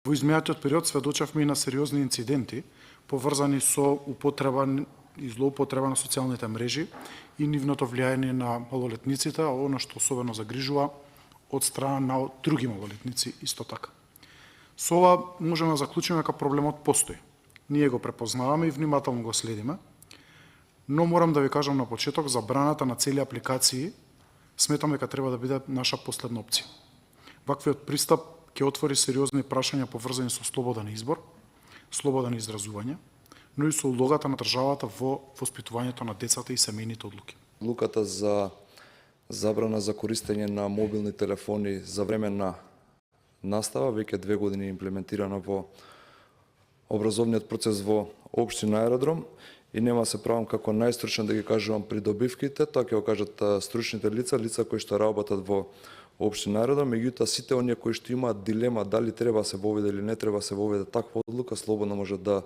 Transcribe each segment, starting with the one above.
Во изминатиот период сведочавме и на сериозни инциденти поврзани со употреба и злоупотреба на социјалните мрежи и нивното влијање на малолетниците, а оно што особено загрижува од страна на други малолетници исто така. Со ова можеме да заклучиме дека проблемот постои. Ние го препознаваме и внимателно го следиме, но морам да ви кажам на почеток, забраната на цели апликации сметам дека треба да биде наша последна опција. Ваквиот пристап ќе отвори сериозни прашања поврзани со слободен избор, слободен изразување, но и со улогата на државата во воспитувањето на децата и семејните одлуки. Одлуката за забрана за користење на мобилни телефони за време на настава веќе 2 години имплементирана во образовниот процес во општина Аеродром и нема се правам како најстручен да ги кажувам придобивките, тоа ќе го кажат стручните лица кои што работат во општина Аеродром, меѓутоа сите оние кои што имаат дилема дали треба се воведе или не треба се воведе таква одлука, слободно може да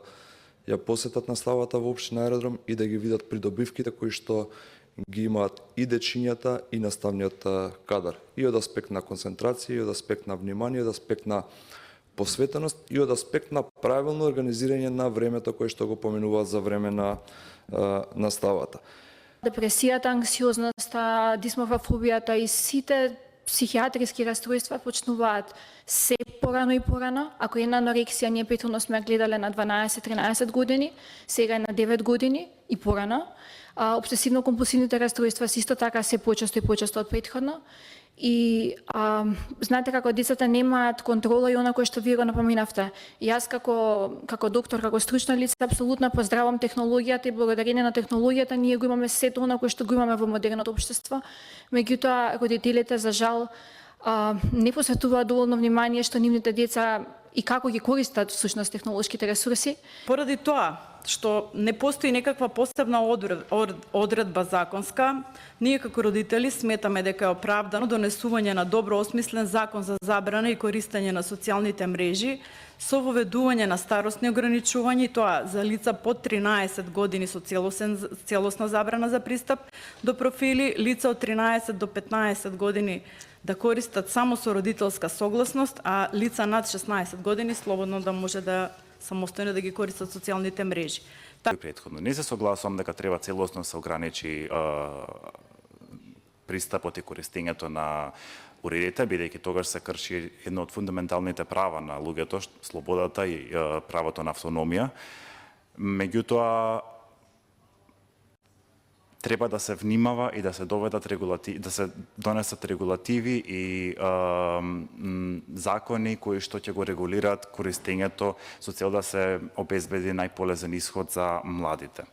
ја посетат наставата во општина Аеродром и да ги видат придобивките кои што ги имаат и дечињата и наставниот кадар. И од аспект на концентрација, и од аспект на внимание, и од аспект на посветеност, и од аспект на правилно организирање на времето кое што го поменуваат за време на наставата. Депресијата, анксиозноста, дисморфофобијата и сите психијатриски расстройства почнуваат се порано и порано. Ако една анорексија ние претходно сме гледале на 12-13 години, сега е на 9 години и порано. Обсесивно-компулсивните расстройства се исто така се почесто и почесто од претходно. И знаете како децата немаат контрола и она кое што вие го напоминавте. Јас како доктор, како стручна лица, апсолутно поздравам технологијата и благодарение на технологијата ние го имаме сето она кое што го имаме во модерното општество. Меѓутоа, родителите за жал не посветуваат доволно внимание што нивните деца и како ги користат всушност технолошките ресурси. Поради тоа што не постои некаква посебна одредба законска, ние како родители сметаме дека е оправдано донесување на добро осмислен закон за забрана и користење на социјалните мрежи со воведување на старосни ограничувања, и тоа за лица под 13 години со целосна забрана за пристап до профили, лица од 13 до 15 години да користат само со родителска согласност, а лица над 16 години слободно да може да самостојно да ги користат социјалните мрежи. Претходно не се согласувам дека треба целосно се ограничи пристапот и користењето на уредите, бидејќи тогаш се крши едно од фундаменталните права на луѓето, слободата и правото на автономија. Меѓутоа, треба да се внимава и да се донесат регулативи и закони кои што ќе го регулираат користењето со цел да се обезбеди најполезен исход за младите.